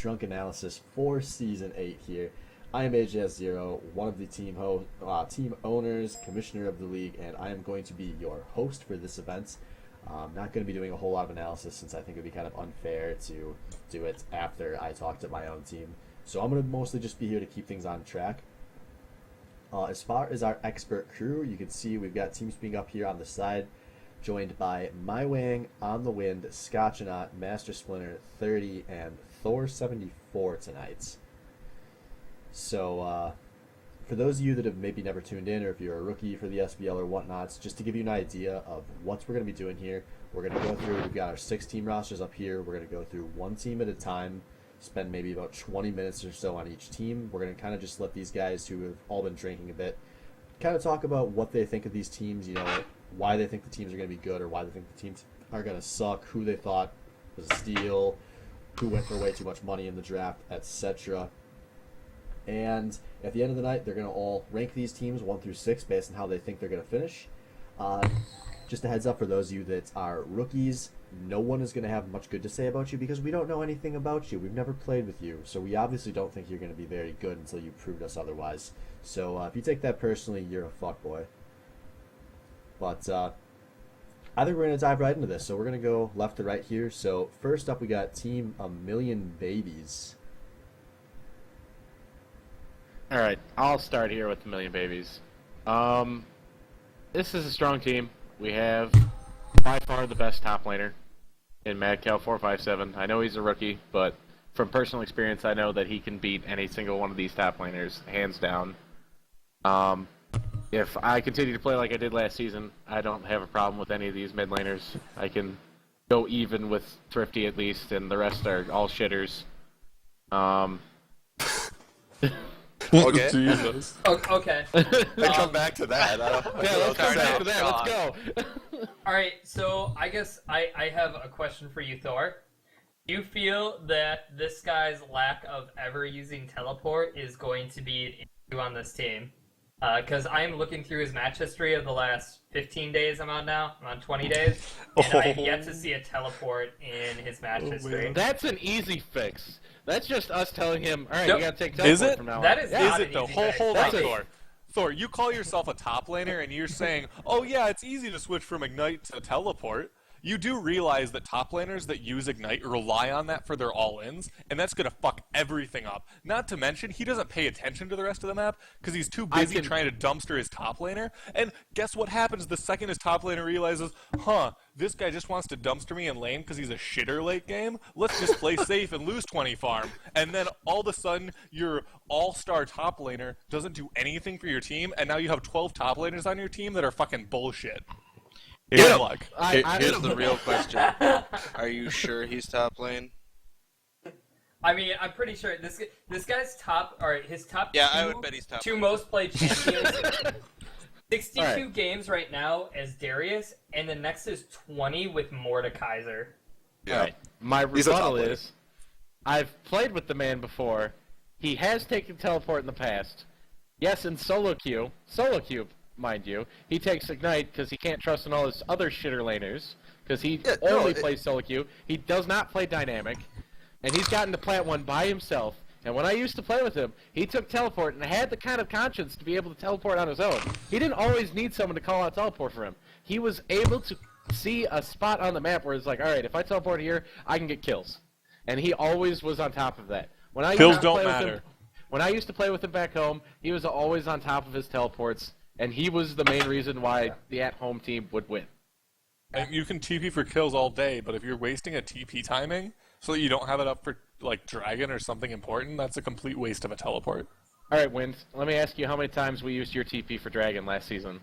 Drunk Analysis for Season 8 here. I am AJS0, one of the team owners, commissioner of the league, and I am going to be your host for this event. I'm not going to be doing a whole lot of analysis since I think it would be kind of unfair to do it after I talk to my own team. So I'm going to mostly just be here to keep things on track. As far as our expert crew, you can see we've got TeamSpeak up here on the side, joined by My Wang, On the Wind, Scotchanaut, Master Splinter 30, and Thor 74 tonight. So, for those of you that have maybe never tuned in, or if you're a rookie for the SBL or whatnot, just to give you an idea of what we're going to be doing here, we're going to go through, we've got our 6-team rosters up here, we're going to go through one team at a time, spend maybe about 20 minutes or so on each team. We're going to kind of just let these guys who have all been drinking a bit kind of talk about what they think of these teams, you know, why they think the teams are going to be good or why they think the teams are going to suck, who they thought was a steal, who went for way too much money in the draft, etc. And at the end of the night, they're going to all rank these teams 1 through 6 based on how they think they're going to finish. Just a heads up for those of you that are rookies, no one is going to have much good to say about you because we don't know anything about you. We've never played with you, so we obviously don't think you're going to be very good until you proved us otherwise. So if you take that personally, you're a fuckboy. But I think we're going to dive right into this. So we're going to go left to right here. So first up, we got Team A Million Babies. All right, I'll start here with the Million Babies. This is a strong team. We have by far the best top laner in MadCow457. I know he's a rookie, but from personal experience, I know that he can beat any single one of these top laners, hands down. If I continue to play like I did last season, I don't have a problem with any of these mid laners. I can go even with Thrifty at least, and the rest are all shitters. Okay. Jesus. Okay. Come back to that. Let's come back to that. Let's go. Alright, so I guess I have a question for you, Thor. Do you feel that this guy's lack of ever using teleport is going to be an issue on this team? Because I'm looking through his match history of the last 15 days I'm on now. I'm on 20 days. And I have yet to see a teleport in his match history. That's an easy fix. That's just us telling him, all right, Nope. you got to take teleport Is it? from now on. That is not Is it an though? easy fix. Hold on, That's a- Thor. Thor, you call yourself a top laner and you're saying, oh yeah, it's easy to switch from Ignite to Teleport. You do realize that top laners that use Ignite rely on that for their all-ins, and that's going to fuck everything up. Not to mention, he doesn't pay attention to the rest of the map because he's too busy trying to dumpster his top laner. And guess what happens the second his top laner realizes, this guy just wants to dumpster me in lane because he's a shitter late game? Let's just play safe and lose 20 farm. And then all of a sudden, your all-star top laner doesn't do anything for your team, and now you have 12 top laners on your team that are fucking bullshit. Good luck. Here's the real question. Are you sure he's top lane? I mean, I'm pretty sure this guy's top, or his top Yeah, two, I would bet he's top two lane. most played champions. 62 Alright. games right now as Darius, and the next is 20 with Mordekaiser. Yeah. All right. My He's a top rebuttal laner. is, I've played with the man before. He has taken teleport in the past. Yes, in solo queue, mind you, he takes Ignite because he can't trust in all his other shitter laners because he only plays solo queue. He does not play dynamic, and he's gotten to plant 1 by himself. And when I used to play with him, he took teleport and had the kind of conscience to be able to teleport on his own. He didn't always need someone to call out teleport for him. He was able to see a spot on the map where it's like, all right, if I teleport here, I can get kills. And he always was on top of that. When I Kills used to don't play with matter. him, when I used to play with him back home, he was always on top of his teleports, and he was the main reason why the at-home team would win. And you can TP for kills all day, but if you're wasting a TP timing so that you don't have it up for like Dragon or something important, that's a complete waste of a teleport. All right, Wind, let me ask you how many times we used your TP for Dragon last season.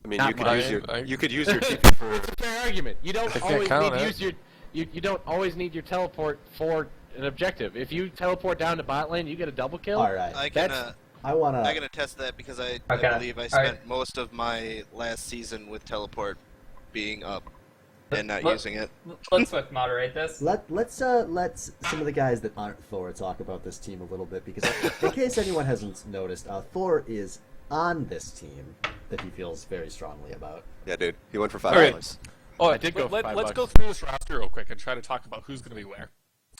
I mean, Not you could much. use your you could use your TP for. It's a fair argument. You don't can't always count need to it. use your you don't always need your teleport for an objective. If you teleport down to bot lane, you get a double kill. All right. I can That's- I want I to... can attest to that because I Okay. believe I spent most of my last season with teleport being up and not Let- using it. Let's quick moderate this. Let's some of the guys that aren't Thor talk about this team a little bit because in case anyone hasn't noticed, Thor is on this team that he feels very strongly about. Yeah, dude. He went for $5. Alright. Oh, I did go for let's $5. go through this roster real quick and try to talk about who's going to be where.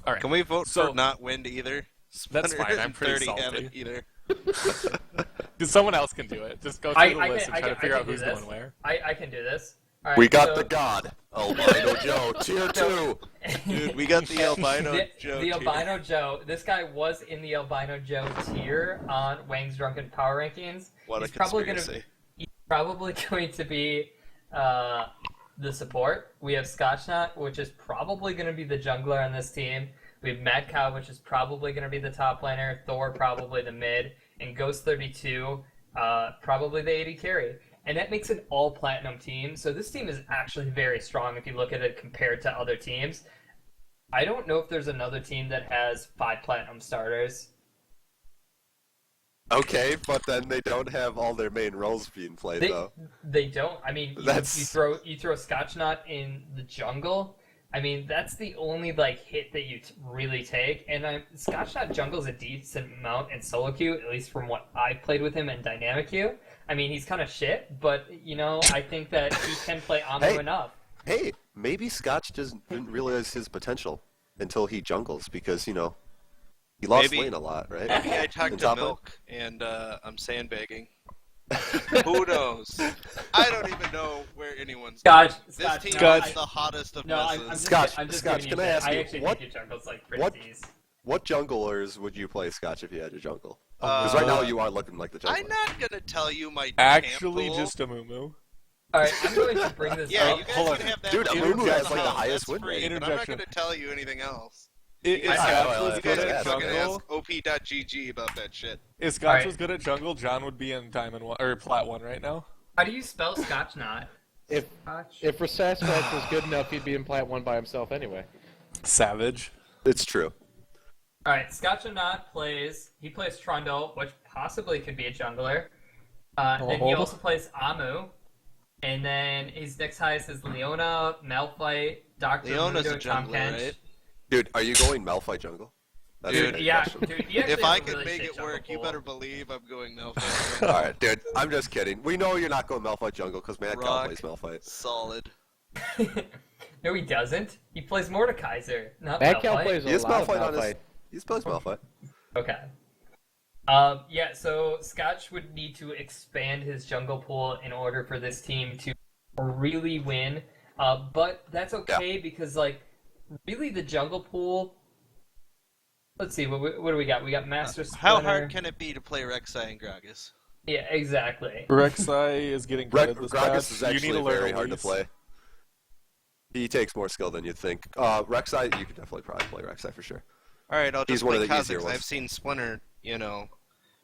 All right. Can we vote So- for not wind either? That's fine, I'm and pretty 30 salty. haven't either. Someone else can do it. Just go through the list and try to figure out do who's this. going where. I can do this. All right, We got so the god, Albino Joe, tier 2. Dude, we got the albino Joe. The too. albino Joe. This guy was in the albino Joe tier on Wang's Drunken Power Rankings. What a He's probably conspiracy. he's probably going to be the support. We have Scotchnut, which is probably going to be the jungler on this team. We have Mad Cow, which is probably going to be the top laner. Thor, probably the mid. And Ghost 32, probably the AD carry. And that makes an all-platinum team. So this team is actually very strong if you look at it compared to other teams. I don't know if there's another team that has 5 platinum starters. Okay, but then they don't have all their main roles being played, though. They don't. I mean, you That's- throw Scotchnut in the jungle. I mean, that's the only hit that you really take. And Scotchnut jungles a decent amount in solo queue, at least from what I've played with him in dynamic queue. I mean, he's kind of shit, but I think that he can play Amu Hey. enough. Hey, maybe Scotch didn't realize his potential until he jungles because, he lost Maybe- lane a lot, right? Maybe I In talked to top lane? Milk and I'm sandbagging. Who knows? I don't even know where anyone's Scotch, going. This Scotch, team no, is I- the hottest of No, messes. I'm just, Scotch, I'm just Scotch, giving can you I ask shit. you, I actually what- think your jungle's what- pretty decent. What junglers would you play, Scotch, if you had your jungle? Because right now you are looking like the jungler. I'm not gonna tell you my Actually, camp pool. just a moo. Alright, I'm going to bring this Yeah, up. you guys Hold can on. have that. Dude, for Amumu yourself. has, like, the highest That's win free, rate. but I'm not Interjection. gonna tell you anything else. Is I know, Scotch I was know. You good guys at can fucking jungle? ask op.gg about that shit. If Scotch Alright. was good at jungle, John would be in Diamond 1 or Plat 1 right now. How do you spell Scotchnut? If Rasaskatch was good enough, he'd be in Plat 1 by himself anyway. Savage. It's true. Alright, Scotchnut plays Trundle, which possibly could be a jungler. Then he also plays Amu. And then his next highest is Leona, Malphite, Dr. Leona's Mundo, a Tom jungler, Kench. right? Dude, are you going Malphite jungle? That's Dude, a good Yeah, question. dude, he actually If has I a can really make sick it jungle work, you pool. better believe I'm going Malphite. Alright, dude, I'm just kidding. We know you're not going Malphite jungle because Mad Cow Rock. plays Malphite. Solid. No, he doesn't. He plays Mordekaiser, not Mad Cow Malphite. plays He a has lot of Malphite on his... Malphite. He plays Malphite. Okay. Yeah, so Scotch would need to expand his jungle pool in order for this team to really win. But that's okay because, really the jungle pool... Let's see, what do we got? We got Master Splinter. How hard can it be to play Rek'Sai and Gragas? Yeah, exactly. Rek'Sai is getting good at this Gragas patch. is You need actually to learn very hard to Elise. play. He takes more skill than you'd think. Rek'Sai, you could definitely probably play Rek'Sai for sure. Alright, I'll He's just one play of the easier Kha'Zix. ones. I've seen Splinter,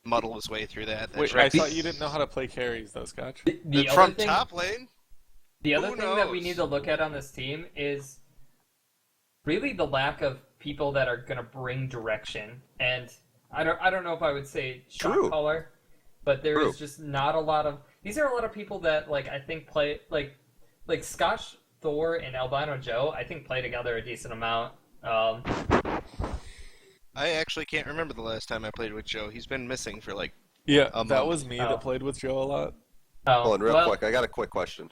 muddle his way through that. Wait, I thought you didn't know how to play carries, though, Scotch. The other From thing, top lane? the other who thing that we knows? need to look at on this team is really the lack of people that are going to bring direction. And I don't know if I would say shot True. caller, but there True. is just not a lot of. These are a lot of people that I think play like Scotch, Thor, and Albino Joe. I think play together a decent amount. I actually can't remember the last time I played with Joe. He's been missing for Yeah, A that month. was me Oh. that played with Joe a lot. Hold on, real well, quick. I got a quick question.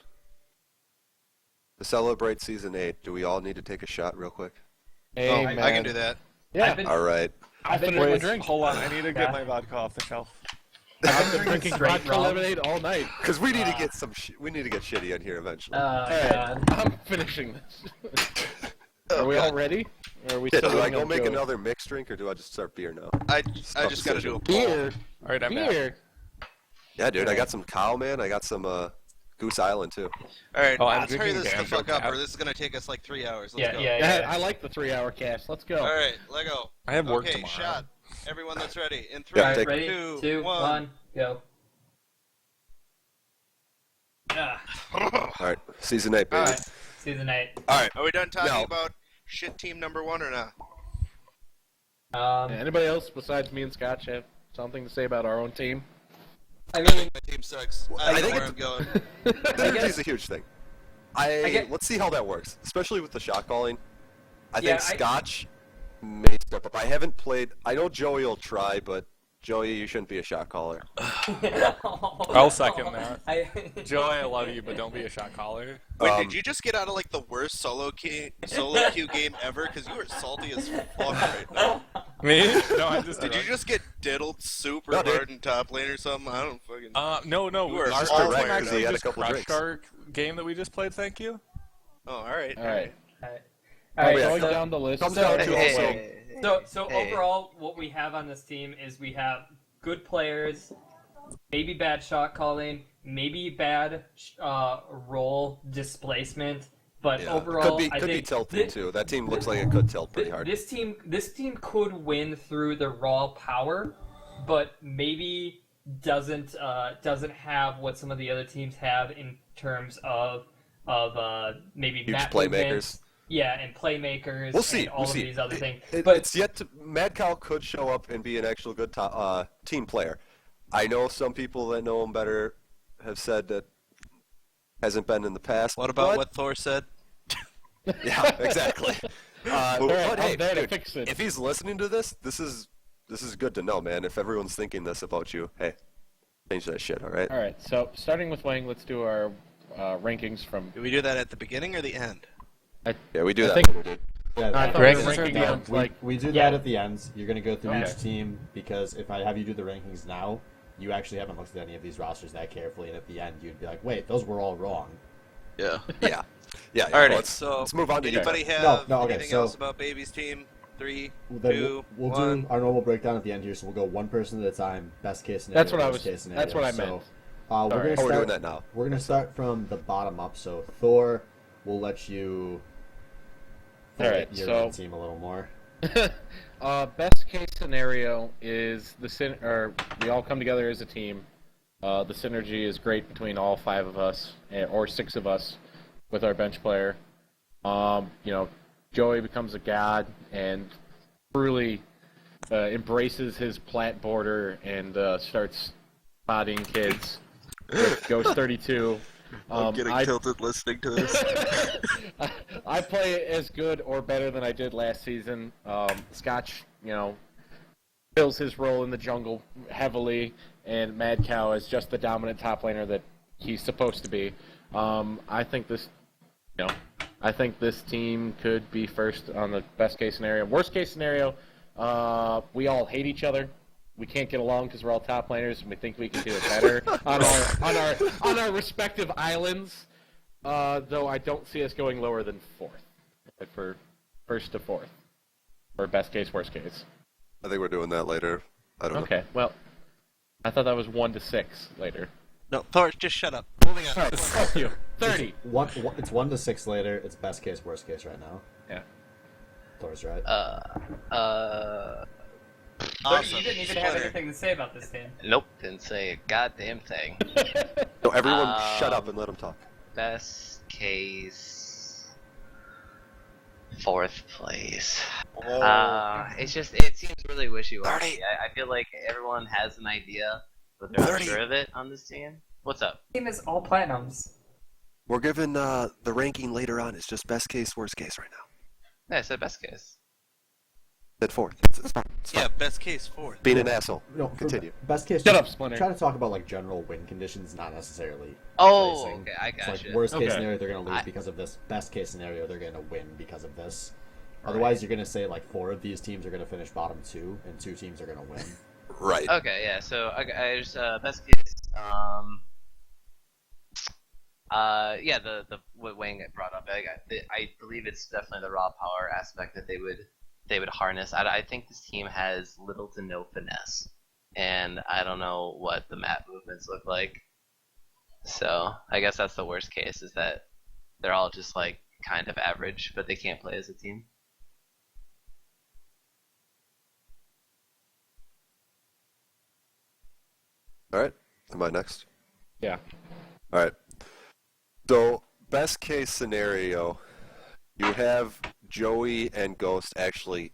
To celebrate Season 8, do we all need to take a shot real quick? Hey, Oh, man. I can do that. Yeah, I've been, All right. I've been finish my Wait, drink. hold on. I need to Yeah. get my vodka off the shelf. I've been drinking straight vodka rum. lemonade all night. Because we need to get we need to get shitty in here eventually. God. I'm finishing this. Are we all ready? Or are we Yeah, still do I waiting go on make Joe? anota mixed drink or do I just start beer now? I Tough just gotta do a decision. poll. Beer. All right, I'm back. Beer. Yeah, dude, I got some cow, man. I got some Goose Island too. Alright, Oh, I'm let's hurry drinking this the Banjo fuck up Tap. or this is gonna take us 3 hours. Let's Yeah, go. yeah. I like the 3-hour cast. Let's go. Alright, let go. I have work Okay, tomorrow. shot. Everyone that's ready. In 3, Yeah, Alright, take- ready? 2, 2, 1. 1, go. Ah, All right, Season 8, baby. Alright, season 8. All right. Are we done talking No. about shit team number 1 or not? Anybody else besides me and Scotch have something to say about our own team? I mean, My team sucks. I I don't know think where it's- I'm going. Synergy guess- is a huge thing. get- Let's see how that works, especially with the shot calling. I Yeah, think Scotch may step up. I haven't played. I know Joey will try, but Joey, you shouldn't be a shot caller. I'll second that. I, Joey, I love you, but don't be a shot caller. Wait, did you just get out of like the worst solo queue game ever? Because you were salty as fuck right now. Me? No, I just Did you just get diddled super No, dude. hard in top lane or something? I don't fucking. No. You were Our just team direct 'cause actually he had a just couple crushed drinks. our game that we just played. Thank you. Oh, all right. All right. all right, Going so- down the list. Comes down to Hey, also. So Hey. overall, what we have on this team is we have good players, maybe bad shot calling, maybe bad role displacement, but Yeah. overall, Could I be think tilting too. That team looks like it could tilt pretty hard. This team could win through the raw power, but maybe doesn't have what some of the other teams have in terms of maybe Huge map playmakers. movements. Yeah, and playmakers. We'll see. And all We'll of see. these other things. But But it's yet to. Mad Cow could show up and be an actual good team player. I know some people that know him better have said that hasn't been in the past. What about but- what Thor said? Yeah, exactly. But hey, I'm there to dude, fix it. if he's listening to this, this is good to know, man. If everyone's thinking this about you, hey, change that shit, all right? All right. So starting with Wang, let's do our rankings from. Do we do that at the beginning or the end? Yeah, we do I that. think- Yeah, I thought we- we were ranking no, them, like- we do Yeah. that at the end. You're gonna go through Okay. each team because if I have you do the rankings now, you actually haven't looked at any of these rosters that carefully, and at the end you'd be like, "Wait, those were all wrong." Yeah. Yeah. Yeah. All right. let's So move on to you. anybody have No, okay, anything so- else about Baby's team? 3, Then 2, we'll 1. do our normal breakdown at the end here, so we'll go one person at a time. Best case scenario. That's what I worst was. Case scenario. That's what I So, meant. we're Sorry. gonna Oh, start. we're doing that now. We're gonna start from the bottom up. So Thor, we'll let you. All right, your so- own team a little more. Best case scenario is we all come together as a team. The synergy is great between all 5 of us or 6 of us with our bench player. Joey becomes a god and truly embraces his plat border and starts spotting kids. Ghost 32. tilted listening to this. I play as good or better than I did last season. Scotch, fills his role in the jungle heavily, and Mad Cow is just the dominant top laner that he's supposed to be. I think this team could be first on the best case scenario. Worst case scenario, we all hate each other. We can't get along because we're all top laners, and we think we can do it better on our respective islands. Though I don't see us going lower than 4th for first to 4th, or best case, worst case. I think we're doing that later. I don't know. Okay, well, I thought that was 1 to 6 later. No, Thor, just shut up. Moving on. All right, fuck you. 30. It's 1 to 6 later. It's best case, worst case right now. Yeah. Thor's right. Awesome. you didn't even have Splinter. anything to say about this team. Nope, didn't say a goddamn thing. So everyone shut up and let him talk. Best case, 4th place. Whoa. It seems really wishy-washy. I feel like everyone has an idea, but they're not 30. sure of it on this team. What's up? Team is all platinums. We're given the ranking later on. It's just best case, worst case right now. Yeah, I said best case. Said 4th. It's fine. It's fine. Yeah, best case 4th. Being an asshole. No, for Continue. Best case. Shut just up, Splinter. Try to talk about like general win conditions, not necessarily. Oh, placing. okay, I It's gotcha. like worst case Okay. scenario, they're gonna lose I- because of this. Best case scenario, they're gonna win because of this. Otherwise, you're gonna say like 4 of these teams are gonna finish bottom 2, and 2 teams are gonna win. Right. Okay, yeah. So I just best case. Yeah, the what Wang brought up. I believe it's definitely the raw power aspect that they would harness. I think this team has little to no finesse, and I don't know what the map movements look like. So I guess that's the worst case, is that they're all just like kind of average, but they can't play as a team. All right. Am I next? Yeah. All right. So, best case scenario, you have Joey and Ghost actually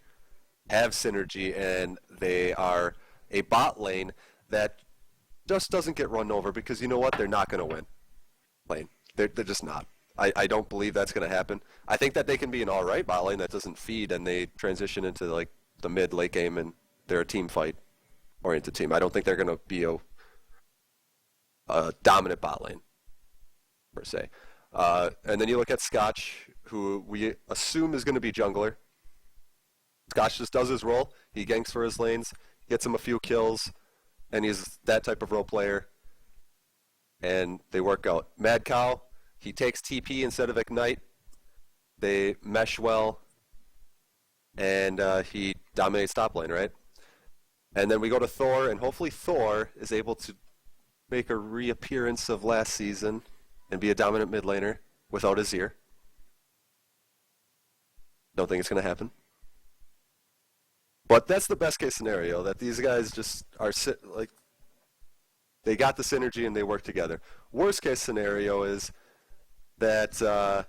have synergy, and they are a bot lane that just doesn't get run over because you know what? They're not going to win. Lane. They're just not. I don't believe that's going to happen. I think that they can be an all right bot lane that doesn't feed, and they transition into like the mid late game, and they're a team fight. oriented team. I don't think they're going to be a dominant bot lane, per se. And then you look at Scotch, who we assume is going to be jungler. Scotch just does his role. He ganks for his lanes, gets him a few kills, and he's that type of role player. And they work out. Mad Cow, he takes TP instead of Ignite. They mesh well, and he dominates top lane, right? And then we go to Thor, and hopefully Thor is able to make a reappearance of last season and be a dominant mid laner without Azir. Don't think it's going to happen. But that's the best case scenario, that these guys just are like, they got the synergy and they work together. Worst case scenario is that the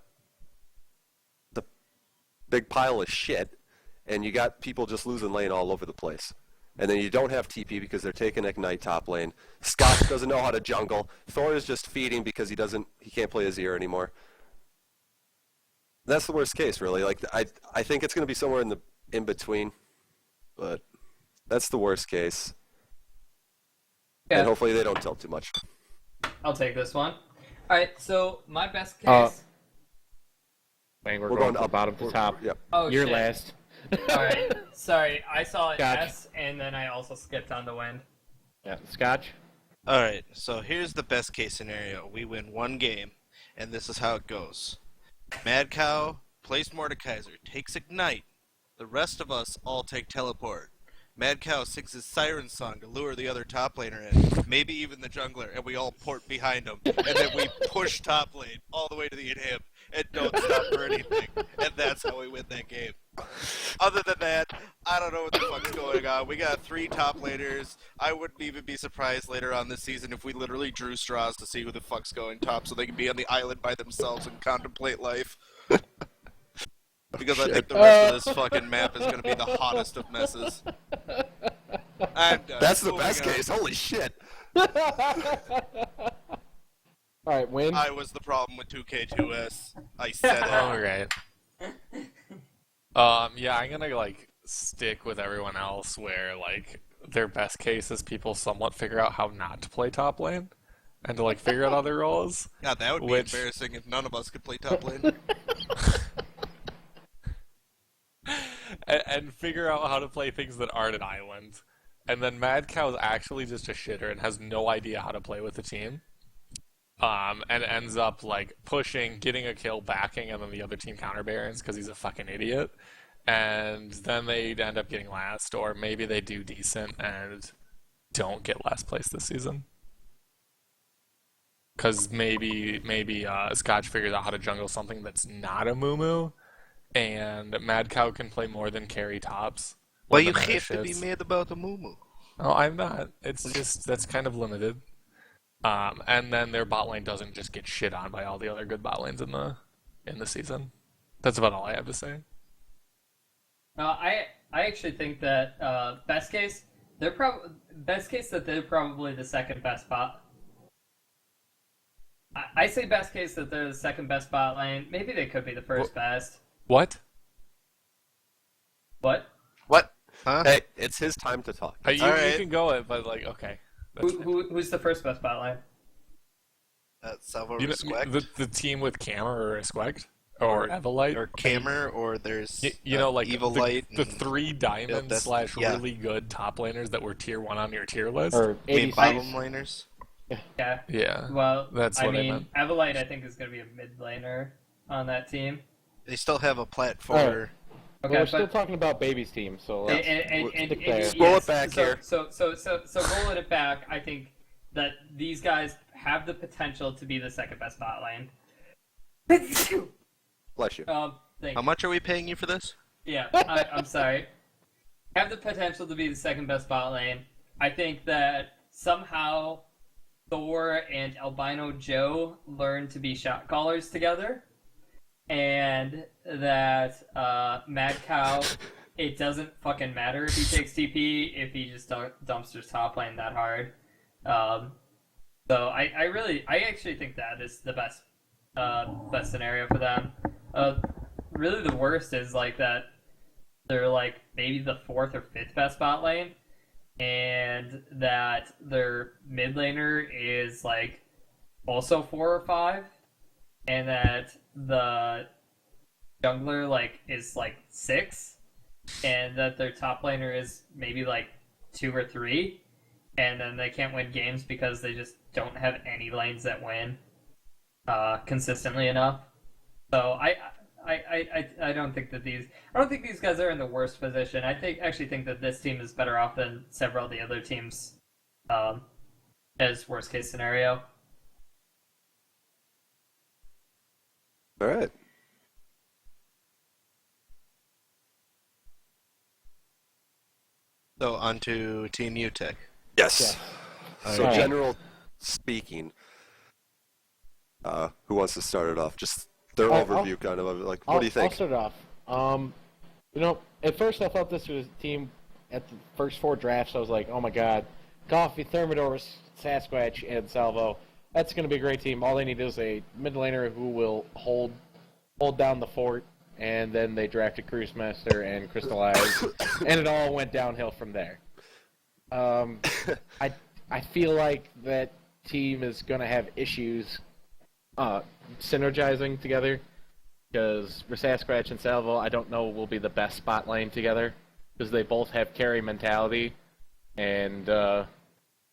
big pile of shit, and you got people just losing lane all over the place. And then you don't have TP because they're taking Ignite top lane. Scotch doesn't know how to jungle. Thor is just feeding because he can't play Azir anymore. That's the worst case, really. Like I think it's going to be somewhere in between, but that's the worst case. Yeah. And hopefully they don't tilt too much. I'll take this one. All right, so my best case. Wait, we're We're going going from up. bottom to top. Yep. Oh, You're shit. last. All right, sorry, I saw an Gotcha. S, and then I also skipped on the wind. Yeah, Scotch. Alright, so here's the best case scenario. We win one game, and this is how it goes. Mad Cow plays Mordekaiser, takes Ignite. The rest of us all take Teleport. Mad Cow sings his siren song to lure the other top laner in, maybe even the jungler, and we all port behind him. And then we push top lane all the way to the inhib and don't stop for anything. And that's how we win that game. Other than that, I don't know what the fuck's going on. We got 3 top laners. I wouldn't even be surprised later on this season if we literally drew straws to see who the fuck's going top so they can be on the island by themselves and contemplate life. Because I think the rest of this fucking map is going to be the hottest of messes. I'm done. That's the Moving best on. case. Holy shit. All right, win. I was the problem with 2K2S. I said it. All right. Yeah, I'm gonna like stick with everyone else where like their best case is people somewhat figure out how not to play top lane and to like figure out other roles. God, that would be Which- embarrassing if none of us could play top lane. and figure out how to play things that aren't an island. And then Mad Cow is actually just a shitter and has no idea how to play with the team. And ends up like pushing, getting a kill, backing, and then the other team counterbarons because he's a fucking idiot. And then they end up getting last, or maybe they do decent and don't get last place this season. Because maybe Scotch figures out how to jungle something that's not a Moo, and Mad Cow can play more than carry tops. Well, when you the meta have to be shifts. mad about the moo. Oh, I'm not. It's just that's kind of limited. And then their bot lane doesn't just get shit on by all the other good bot lanes in the season. That's about all I have to say. I actually think that best case they're probably the second best bot. I say best case that they're the second best bot lane. Maybe they could be the first best. What? What? What? Huh? Hey, it's his time to talk. You Alright. can go it, but like okay. That's fine. Who's the first best bot lane? Salvo You know, Respect. the team with Cammer or Esquect or Evelite Or Camer, or there's you know, like Evil the, Light. the and- 3 diamond that's- slash yeah. really good top laners that were tier 1 on your tier list. Or I mean, 86. bottom laners. Yeah. Yeah. Well, That's I what I mean, meant. Evelite I think is going to be a mid laner on that team. They still have a platformer. But Okay, we're still but talking about baby's team, so let's stick there. Roll it back here. So rolling it back, I think that these guys have the potential to be the second best bot lane. Bless you. Thank How much are we paying you for this? Yeah, I'm sorry. Have the potential to be the second best bot lane. I think that somehow Thor and Albino Joe learn to be shot callers together, and that Mad Cow, it doesn't fucking matter if he takes TP if he just dumpsters top lane that hard. So I actually think that is the best scenario for them. Really, the worst is like that they're like maybe the 4th or 5th best bot lane, and that their mid laner is like also 4 or 5, and that the jungler like is like 6, and that their top laner is maybe like 2 or 3, and then they can't win games because they just don't have any lanes that win consistently enough. So I don't think that these guys are in the worst position. Actually think that this team is better off than several of the other teams, as worst case scenario. All right. So on to Team UTech. Yes. So Okay. general speaking, who wants to start it off? Just their I'll- overview, kind of like. What do you think? I'll start off. At first I thought this was a team at the first 4 drafts. I was like, oh my god, Coffee, Thermidor, Sasquatch, and Salvo. That's going to be a great team. All they need is a mid laner who will hold down the fort, and then they drafted Cruise Master and Crystallized, and it all went downhill from there. I feel like that team is going to have issues synergizing together, because Sasquatch and Salvo, I don't know, will be the best spot lane together, because they both have carry mentality, and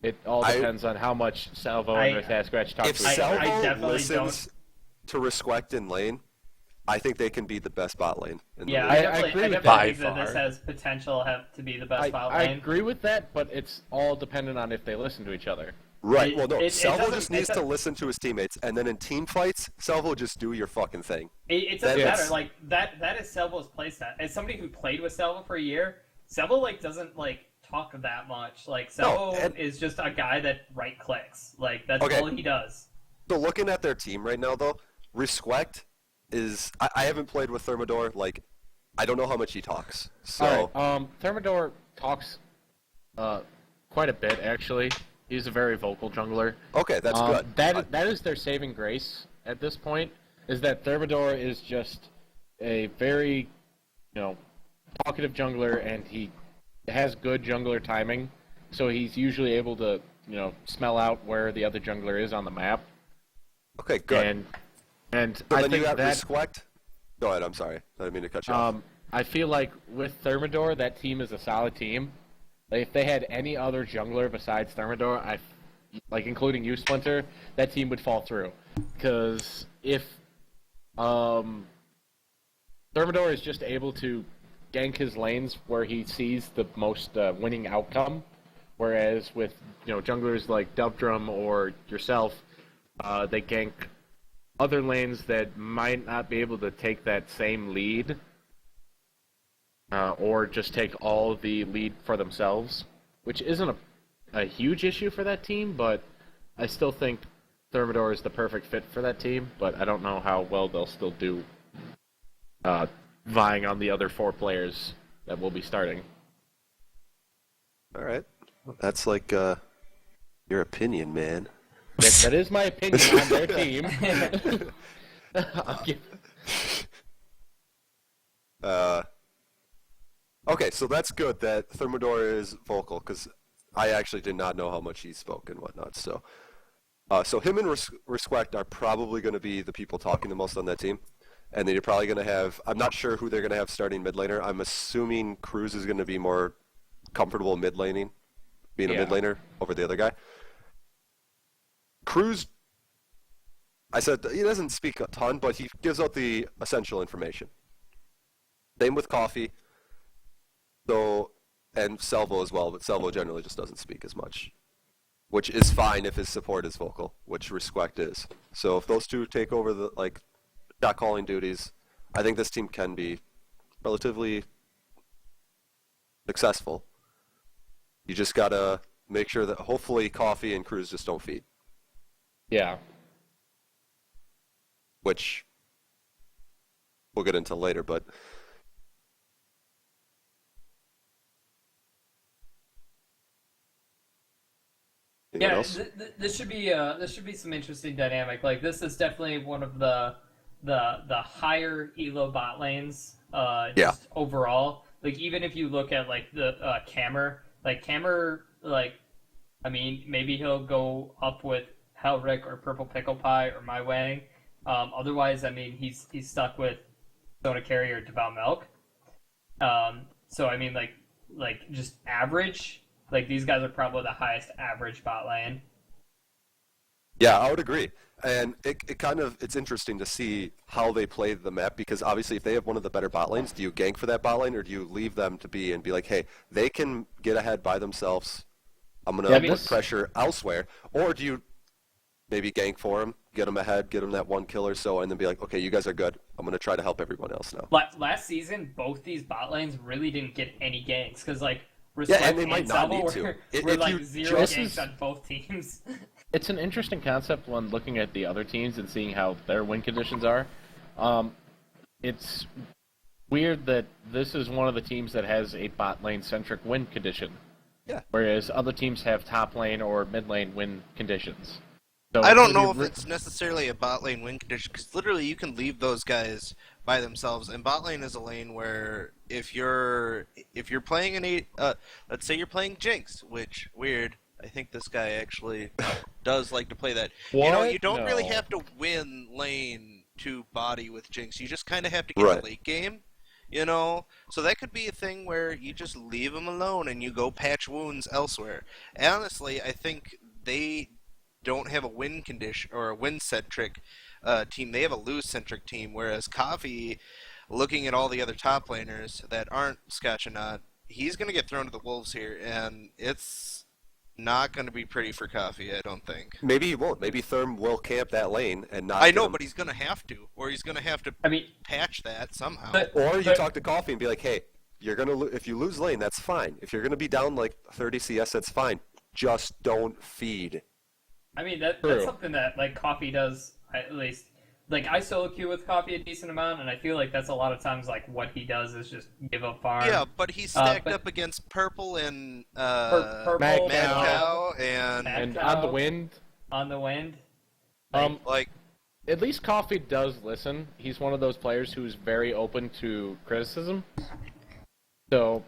it all depends on how much Salvo and Sasquatch talk If to each Salvo other. definitely listens to Respect in lane, I think they can be the best bot lane. In the Yeah, league. I agree I with definitely think that. that this has potential to be the best bot I lane. agree with that, but it's all dependent on if they listen to each other. Right. It- Well, no. it Salvo doesn't- just it needs to doesn't- listen to his teammates, and then in team fights, Salvo just do your fucking thing. It doesn't That's- matter. Like that is Salvo's playset. As somebody who played with Salvo for a year, Salvo like doesn't like talk that much. Like Salvo and- is just a guy that right clicks. Like that's Okay. all he does. So looking at their team right now, though, Respect is. I haven't played with Thermidor. Like, I don't know how much he talks. So All right, Thermidor talks quite a bit, actually. He's a very vocal jungler. okay, that's good. That is their saving grace at this point, is that Thermidor is just a very, talkative jungler, and he has good jungler timing, so he's usually able to, smell out where the other jungler is on the map. Okay, good. And so I then think you have that Respect. Go ahead. I'm sorry. I didn't mean to cut you off. I feel like with Thermidor, that team is a solid team. Like, if they had any other jungler besides Thermidor, including you, Splinter, that team would fall through. Because if Thermidor is just able to gank his lanes where he sees the most winning outcome, whereas with junglers like Dubdrum or yourself, they gank other lanes that might not be able to take that same lead, or just take all the lead for themselves, which isn't a huge issue for that team, but I still think Thermidor is the perfect fit for that team, but I don't know how well they'll still do vying on the other 4 players that will be starting. All right. That's like your opinion, man. That is my opinion on their team. I'll give- Okay, so that's good that Thermidor is vocal, because I actually did not know how much he spoke and whatnot. So, so him and Respect are probably going to be the people talking the most on that team, and then you're probably going to have. I'm not sure who they're going to have starting mid laner. I'm assuming Cruz is going to be more comfortable mid laning, being a Yeah. mid laner over the other guy. Cruz, I said he doesn't speak a ton, but he gives out the essential information. Same with Coffee. So, and Salvo as well, but Salvo generally just doesn't speak as much, which is fine if his support is vocal, which Respect is. So if those two take over the shot calling duties, I think this team can be relatively successful. You just gotta make sure that hopefully Coffee and Cruz just don't feed, yeah. which we'll get into later, but. Anyone Yeah, else? this should be some interesting dynamic. Like this is definitely one of the higher elo bot lanes. Yeah. Just overall, like even if you look at like the Cammer, Like Hammer, like, I mean, maybe he'll go up with Helrick or Purple Pickle Pie or My Wang. Otherwise, I mean, he's stuck with Soda Carry or Devout Milk. So I mean, like just average. Like these guys are probably the highest average bot lane. Yeah, I would agree. And it's interesting to see how they play the map, because obviously if they have one of the better bot lanes, do you gank for that bot lane, or do you leave them to be and be like, hey, they can get ahead by themselves, I'm going to put pressure elsewhere, or do you maybe gank for them, get them ahead, get them that one kill or so, and then be like, okay, you guys are good, I'm going to try to help everyone else now. Last season, both these bot lanes really didn't get any ganks, because like Yeah, and they might not need to. Were like you zero just- ganks on both teams. It's an interesting concept when looking at the other teams and seeing how their win conditions are. It's weird that this is one of the teams that has a bot lane centric win condition. Yeah. Whereas other teams have top lane or mid lane win conditions. So I don't it'll know be if it's necessarily a bot lane win condition, because literally you can leave those guys by themselves. And bot lane is a lane where if you're playing let's say you're playing Jinx, which weird. I think this guy actually does like to play that. What? You know, you don't really No. have to win lane to body with Jinx. You just kind of have to get a late game. You know, so that could be a thing where you just leave them alone and you go patch wounds elsewhere. And honestly, I think they don't have a win condition or a win-centric team. They have a lose-centric team, whereas Coffee, looking at all the other top laners that aren't Scotch and Not, he's going to get thrown to the wolves here, and it's not going to be pretty for Coffee, I don't think. Maybe he won't. Maybe Therm will camp that lane and not. I know, but he's going to have to, or he's going to have to I mean, patch that somehow. Or you talk to Coffee and be like, hey, you're gonna if you lose lane, that's fine. If you're gonna be down like 30 CS, that's fine. Just don't feed. I mean that's True. something that like Coffee does at least. Like I solo queue with Coffee a decent amount, and I feel like that's a lot of times like what he does is just give up farm. Yeah, but he's stacked but- up against Purple and Purple, Mad Mad Cow. Cow, and Mad and Cow. on the wind. On the wind. like At least Coffee does listen. He's one of those players who's very open to criticism. So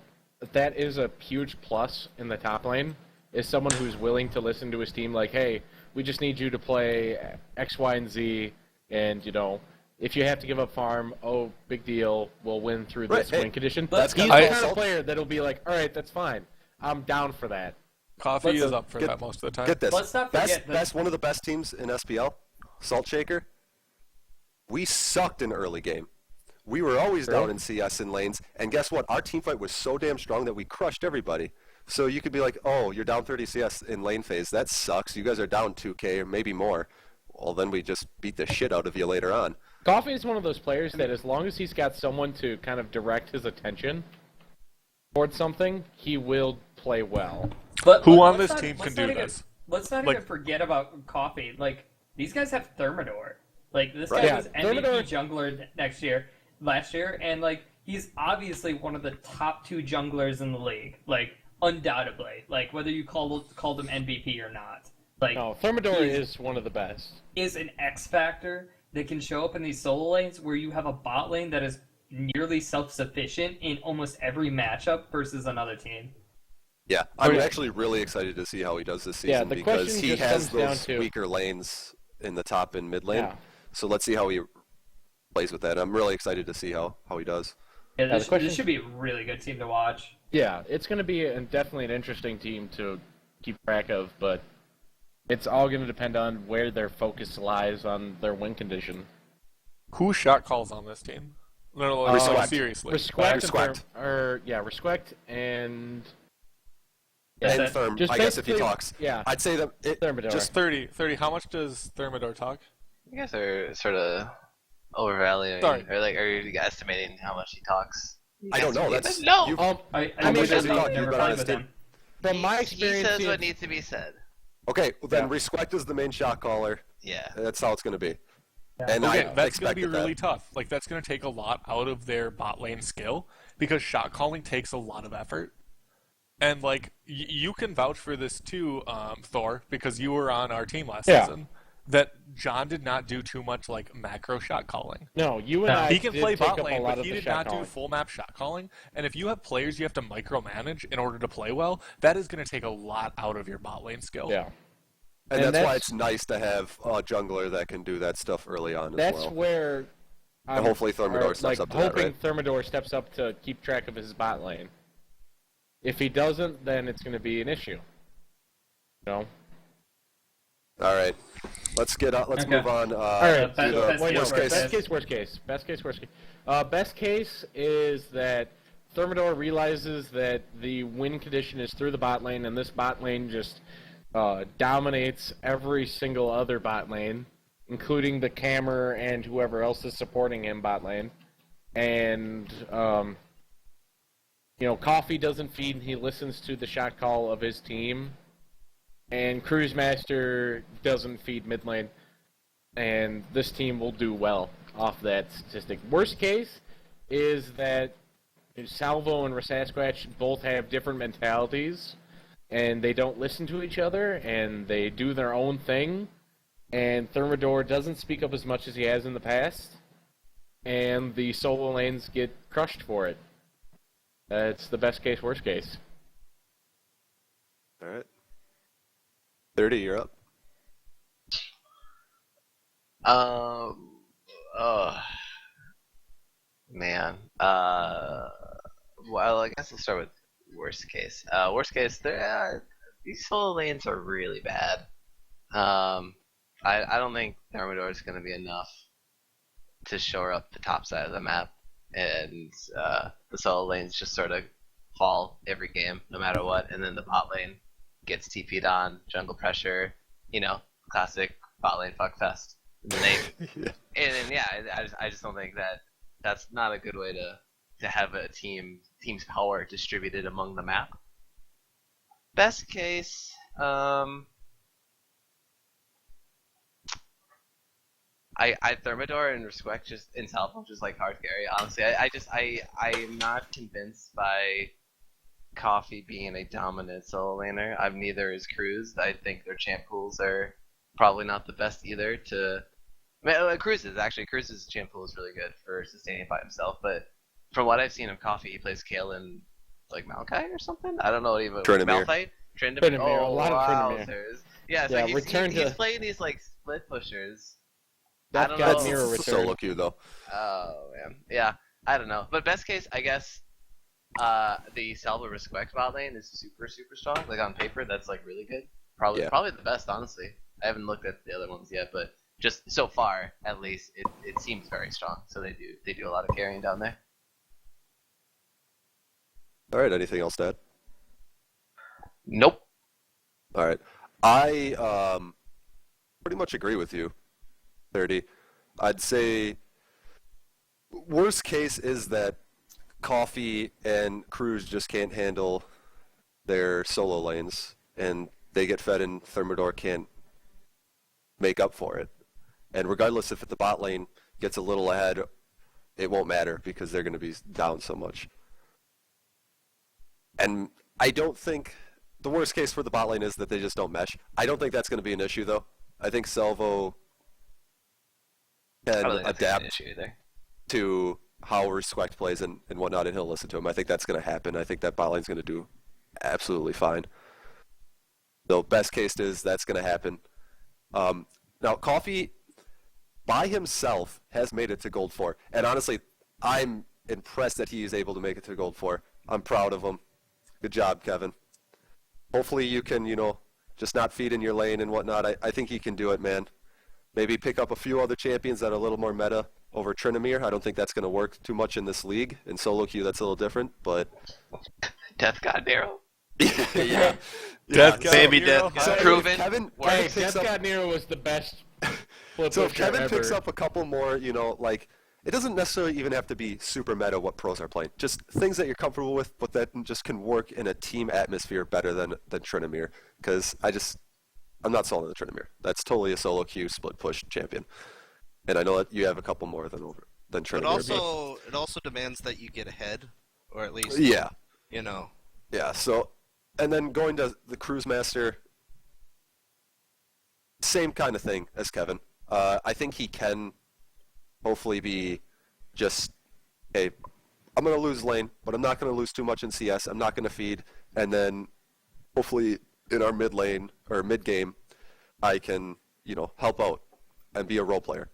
that is a huge plus in the top lane, is someone who's willing to listen to his team like, hey, we just need you to play X, Y, and Z, and, you know, if you have to give up farm, oh, big deal, we'll win through this Right, hey, win condition. that's He's the kinda kind of insult- player that'll be like, all right, that's fine. I'm down for that. Coffee Let's- is up for that most of the time. Get this. Let's not forget that- Best one of the best teams in SBL, Salt Shaker. We sucked in early game. We were always down in CS in lanes, and guess what? Our team fight was so damn strong that we crushed everybody. So you could be like, oh, you're down 30 CS in lane phase. That sucks. You guys are down 2K or maybe more. Well, then we just beat the shit out of you later on. Coffee is one of those players that as long as he's got someone to kind of direct his attention towards something, he will play well. But Who let- on let's this not- team let's can not do even- this? Let's not Like- even forget about Coffee. Like these guys have Thermidor. Like this Right. guy Yeah, was MVP Thermidor- jungler last year, and like he's obviously one of the top 2 junglers in the league. Like undoubtedly. Like whether you called him MVP or not. Like No, Thermidor he's- is one of the best. is an X factor that can show up in these solo lanes where you have a bot lane that is nearly self-sufficient in almost every matchup versus another team. Yeah, I'm actually really excited to see how he does this season, Yeah, the because question he just has comes down those to- weaker lanes in the top and mid lane. Yeah. So let's see how he plays with that. I'm really excited to see how he does. Yeah, the question- this should be a really good team to watch. Yeah, it's going to be definitely an interesting team to keep track of, but it's all going to depend on where their focus lies on their win condition. Who shot calls on this team? No, like, Respect. seriously. Respect, Respect. Respect, and That's And it. Therm, Just I guess if he basically- talks. yeah. I'd say that Thermidor. just 30, how much does Thermidor talk? You guys are sort of overvaluing, Sorry. or like, are you estimating how much he talks? I don't know. That's no. you- I How mean, much does he I've talk? You've never been on played his with team. him. from my He experience, says seeing- what needs to be said. Okay, well then Yeah. Respect is the main shot caller. Yeah. That's how it's going to be. And Okay, I that's going to be expected really that. tough. Like, that's going to take a lot out of their bot lane skill, because shot calling takes a lot of effort. And, like, you can vouch for this too, Thor, because you were on our team last Yeah. season. that John did not do too much like macro shot calling. No, you and No. I He can did play take bot up a lane, lot but of he the did shot not do calling. full map shot calling. And if you have players you have to micromanage in order to play well, that is going to take a lot out of your bot lane skill. Yeah. And, And that's why that's- it's nice to have a jungler that can do that stuff early on That's as well. where I'm hopefully Thermidor steps up to that, hoping right? Thermidor steps up to keep track of his bot lane. If he doesn't, then it's going to be an issue. No. All right, let's get on. Let's Okay. move on. All right. best- to the best Wait, no, worst case, case. Best case, worst case. Best case, worst case. Best case is that Thermidor realizes that the win condition is through the bot lane, and this bot lane just dominates every single other bot lane, including the Cammer and whoever else is supporting him bot lane. And, Coffee doesn't feed, and he listens to the shot call of his team. And Cruise Master doesn't feed mid lane. And this team will do well off that statistic. Worst case is that Salvo and Rasasquatch both have different mentalities, and they don't listen to each other, and they do their own thing, and Thermidor doesn't speak up as much as he has in the past, and the solo lanes get crushed for it. It's the best case, worst case. All right, 30, you're up. Man. Well, I guess I'll start with worst case. Worst case, these solo lanes are really bad. I don't think Thermidor is going to be enough to shore up the top side of the map, and the solo lanes just sort of fall every game, no matter what, and then the bot lane gets TP'd on, jungle pressure, classic bot lane fuckfest. And then I just don't think that's not a good way to have a team's power distributed among the map. Best case, I Thermidor and Respect just in Salvo just like hard carry. Honestly, I'm not convinced by Coffee being a dominant solo laner. I'm neither is Cruz. I think their champ pools are probably not the best either. Cruz's champ pool is really good for sustaining by himself, but from what I've seen of Coffee, he plays Kale in like Maokai or something. I don't know what even Tryndamere. Malphite. Tryndamere, Oh, a lot of wow, Tryndamere. yeah, so Yeah, he's playing these like split pushers. I That don't got know. near a It's a return. solo queue though. Oh man, yeah, I don't know. But best case, I guess, the Salvo Respect bot lane is super strong. Like on paper, that's like really good. Probably the best, honestly. I haven't looked at the other ones yet, but just so far, at least, it seems very strong. So they do a lot of carrying down there. All right, anything else to add? Nope. All right, I pretty much agree with you. 30. I'd say worst case is that Coffee and Cruz just can't handle their solo lanes, and they get fed, and Thermidor can't make up for it. And regardless if the bot lane gets a little ahead, it won't matter because they're going to be down so much. And I don't think the worst case for the bot lane is that they just don't mesh. I don't think that's going to be an issue, though. I think Salvo can Probably not an adapt issue either. to how Respect plays and whatnot, and he'll listen to him. I think that's going to happen. I think that bot lane's going to do absolutely fine. So best case is that's going to happen. Now, Coffee, by himself, has made it to Gold 4. And honestly, I'm impressed that he is able to make it to Gold 4. I'm proud of him. Good job, Kevin. Hopefully you can, just not feed in your lane and whatnot. I think he can do it, man. Maybe pick up a few other champions that are a little more meta over Tryndamere. I don't think that's going to work too much in this league. In solo queue, that's a little different, but... Death God Nero. yeah. Death So- Baby Hero. Death. so if Proven. Kevin Hey, picks Death up, God Nero was the best flip so if pusher Kevin ever. picks up a couple more, it doesn't necessarily even have to be super meta what pros are playing. Just things that you're comfortable with, but that just can work in a team atmosphere better than Tryndamere. Because I'm not selling the Tryndamere. That's totally a solo queue split push champion. And I know that you have a couple more than But Tryndamere. it also demands that you get ahead, or at least Yeah. Yeah. So, and then going to the Cruise Master, Same kind of thing as Kevin. I think he can hopefully be just, hey, I'm going to lose lane, but I'm not going to lose too much in CS. I'm not going to feed. And then hopefully in our mid lane or mid game, I can, help out and be a role player.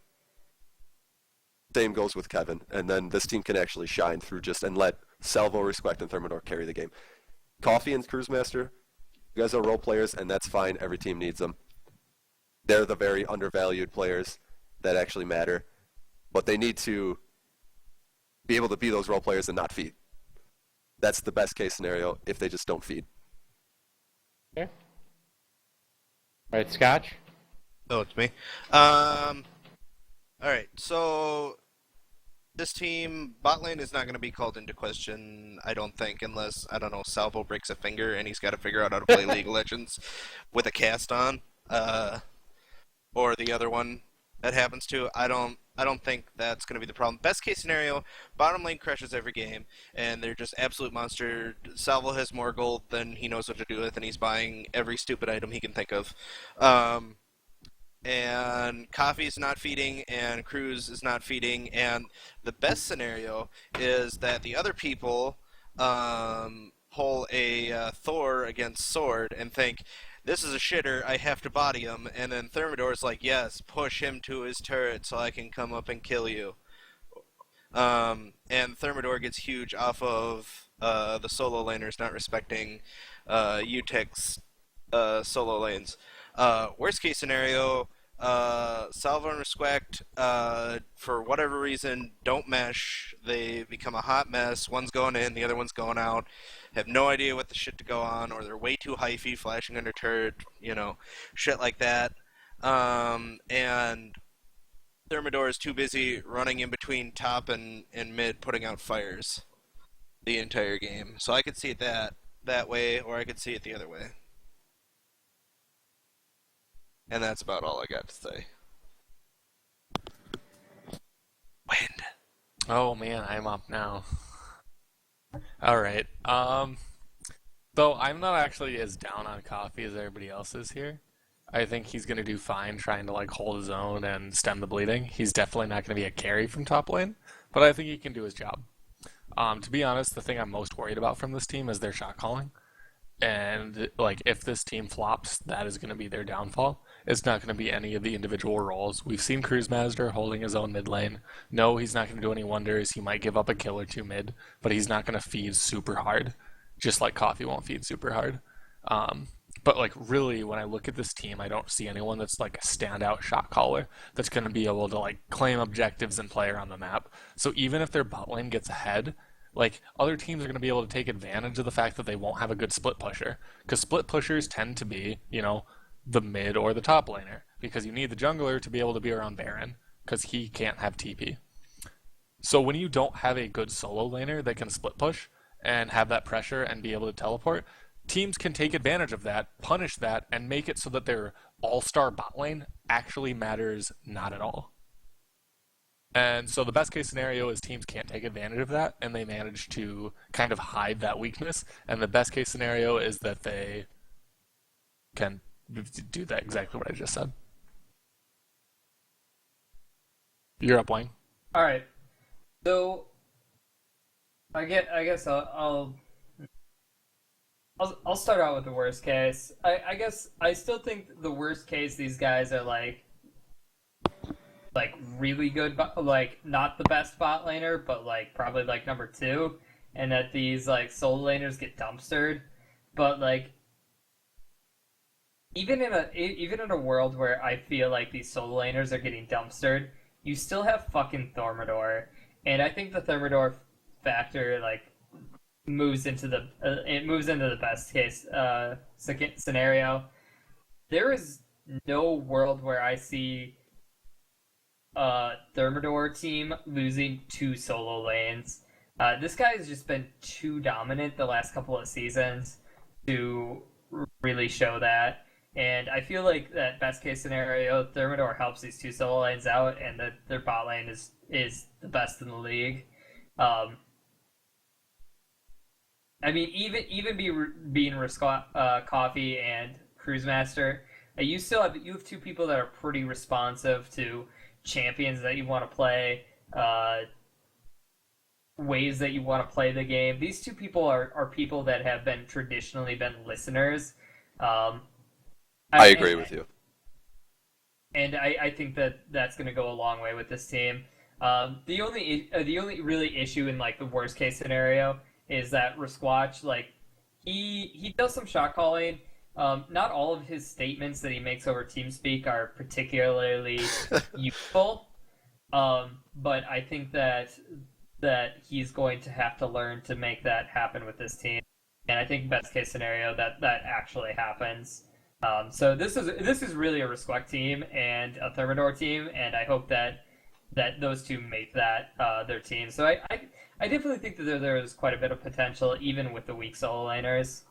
Same goes with Kevin. And then this team can actually shine through and let Salvo, Respect, and Thermidor carry the game. Coffee and Cruisemaster, you guys are role players, and that's fine. Every team needs them. They're the very undervalued players that actually matter. But they need to be able to be those role players and not feed. That's the best case scenario if they just don't feed. Okay. All right, Scotch. Oh, it's me. All right, so this team, bot lane is not going to be called into question, I don't think, unless, I don't know, Salvo breaks a finger and he's got to figure out how to play League of Legends with a cast on, or the other one that happens to. I don't think that's going to be the problem. Best case scenario, bottom lane crushes every game, and they're just absolute monster. Salvo has more gold than he knows what to do with, and he's buying every stupid item he can think of. And Coffee's not feeding, and Cruz is not feeding, and the best scenario is that the other people pull a Thor against Sword and think, this is a shitter, I have to body him, and then Thermidor's like, yes, push him to his turret so I can come up and kill you. And Thermidor gets huge off of the solo laners not respecting UTEC's solo lanes. Worst case scenario, Salvo and Respect, for whatever reason, don't mesh. They become a hot mess. One's going in, the other one's going out. Have no idea what the shit to go on, or they're way too hyphy, flashing under turret, shit like that. And Thermidor is too busy running in between top and mid, putting out fires the entire game. So I could see it that way, or I could see it the other way. And that's about all I got to say. Wind. Oh man, I'm up now. Alright, though I'm not actually as down on Coffee as everybody else is here. I think he's going to do fine trying to hold his own and stem the bleeding. He's definitely not going to be a carry from top lane, but I think he can do his job. To be honest, the thing I'm most worried about from this team is their shot calling. And if this team flops, that is going to be their downfall. It's not going to be any of the individual roles. We've seen Cruisemaster holding his own mid lane. No, he's not going to do any wonders. He might give up a kill or two mid, but he's not going to feed super hard, just like Coffee won't feed super hard. But really, when I look at this team, I don't see anyone that's a standout shot caller that's going to be able to claim objectives and play around the map. So even if their bot lane gets ahead, other teams are going to be able to take advantage of the fact that they won't have a good split pusher, because split pushers tend to be, the mid or the top laner, because you need the jungler to be able to be around Baron, because he can't have TP. So when you don't have a good solo laner that can split push and have that pressure and be able to teleport, teams can take advantage of that, punish that, and make it so that their all-star bot lane actually matters not at all. And so the best case scenario is teams can't take advantage of that, and they manage to kind of hide that weakness. And the best case scenario is that they can do that, exactly what I just said. You're up, Wayne. All right. So I guess I'll start out with the worst case. I guess I still think the worst case, these guys are really good, not the best bot laner, but probably number 2, and that these solo laners get dumpstered. But even in a world where I feel these solo laners are getting dumpstered, you still have fucking Thermidor, and I think the Thermidor factor moves into the best case scenario. There is no world where I see Thermidor team losing 2 solo lanes. This guy has just been too dominant the last couple of seasons to really show that. And I feel that best case scenario, Thermidor helps these 2 solo lanes out, and that their bot lane is the best in the league. I mean, even being Coffee and Cruisemaster, you have two people that are pretty responsive to champions that you want to play, ways that you want to play the game. These two people are people that have been traditionally been listeners. I agree with you. And I think that's going to go a long way with this team. The only really issue in like the worst case scenario is that Rasquatch, like he does some shot calling. Not all of his statements that he makes over TeamSpeak are particularly useful. But I think that he's going to have to learn to make that happen with this team. And I think best case scenario that actually happens. So this is really a Rasquatch team and a Thermidor team, and I hope that those two make that their team. So I definitely think that there is quite a bit of potential, even with the weak solo laners.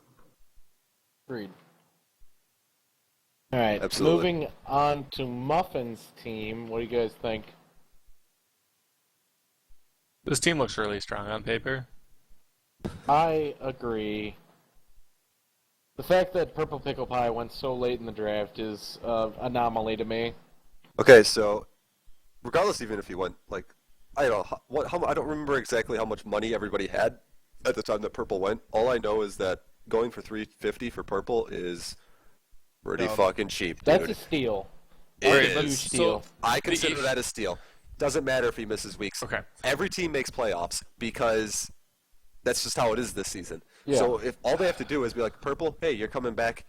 Agreed. All right, Absolutely. moving on to Muffin's team. What do you guys think? This team looks really strong on paper. I agree. The fact that Purple Pickle Pie went so late in the draft is an anomaly to me. Okay, so regardless, even if he went like, I don't know I don't remember exactly how much money everybody had at the time that Purple went. All I know is that going for 350 for Purple is pretty fucking cheap, dude. That's a steal. It That's a is. huge steal. I consider that a steal. Doesn't matter if he misses weeks. Okay. Every team makes playoffs because that's just how it is this season. Yeah. So if all they have to do is be like, Purple, hey, you're coming back.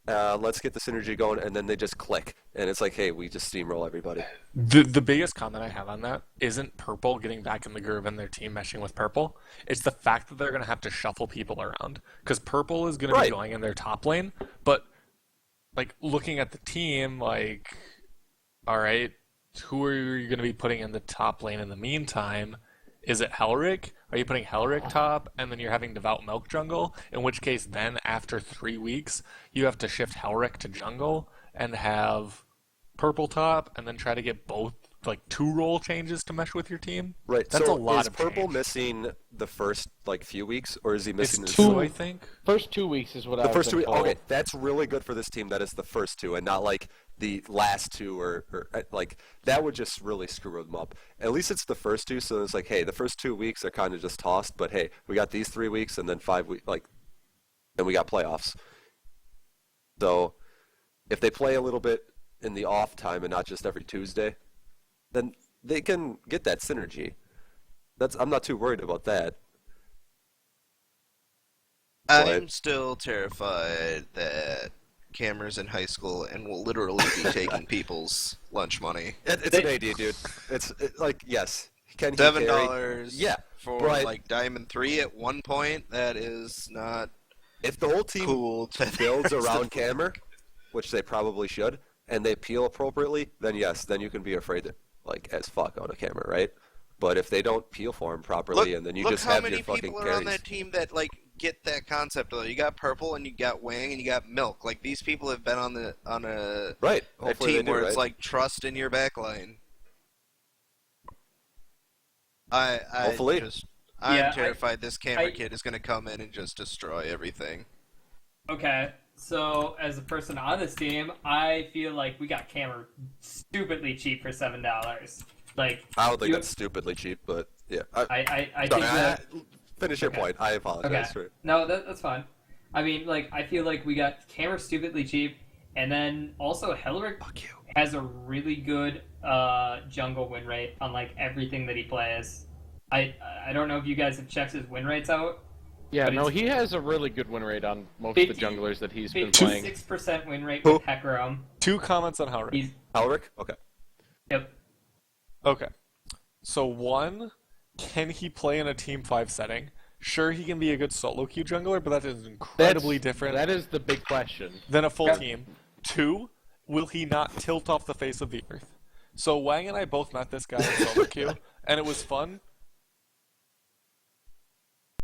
Let's get the synergy going, and then they just click, and it's like, hey, we just steamroll everybody. The biggest comment I have on that isn't Purple getting back in the groove and their team meshing with Purple. It's the fact that they're going to have to shuffle people around. Because Purple is going to be going in their top lane, but like looking at the team, like, all right, who are you going to be putting in the top lane in the meantime? Is it Helric? Are you putting Helric top, and then you're having Devout Milk jungle? In which case, then after 3 weeks, you have to shift Helric to jungle and have Purple top, and then try to get both, like, 2 role changes to mesh with your team. Right. That's so a lot is of Purple change. missing the first like few weeks, or is he missing It's the 2, I think. First 2 weeks is what The I've first been 2 weeks. told. Okay, that's really good for this team. That is the first 2, and not like the last 2, or like that would just really screw them up. At least it's the first 2, so it's like, hey, the first 2 weeks are kind of just tossed, but hey, we got these 3 weeks, and then 5 weeks, like, and we got playoffs. So if they play a little bit in the off time and not just every Tuesday, then they can get that synergy. I'm not too worried about that. I'm still terrified that Cameron's in high school and will literally be taking people's lunch money. It's an AD, dude. It's like, yes, can he $7 carry? Yeah, for but like Diamond 3 at one point. That is not if the whole team cool to builds around Cammer, which they probably should, and they peel appropriately, then yes, then you can be afraid that, like, as fuck on a Cammer, right? But if they don't peel for him properly, and then you just have your fucking look how many people are on that team that like get that concept. Though you got Purple and you got Wang and you got Milk. Like these people have been on a right. a Hopefully they team do, where right? it's like trust in your backline. Hopefully. I'm terrified this Camera kid is going to come in and just destroy everything. Okay, so as a person on this team, I feel like we got Cameron stupidly cheap for $7. Like I don't think that's stupidly cheap, but yeah. I Sorry, think that finish your point. I apologize for it. No, that's fine. I mean, like, I feel like we got Cameron stupidly cheap, and then also Helric has a really good jungle win rate on like everything that he plays. I don't know if you guys have checked his win rates out. Yeah, but no, it's he has a really good win rate on most of the junglers that he's been playing. 56% win rate Who? with Hecarim. 2 comments on Helric. He's Alric? Okay. yep. Okay. So 1, can he play in a Team 5 setting? Sure, he can be a good solo queue jungler, but that is incredibly different That is the big question. than a full Yep. team. 2, will he not tilt off the face of the earth? So Wang and I both met this guy in solo queue, and it was fun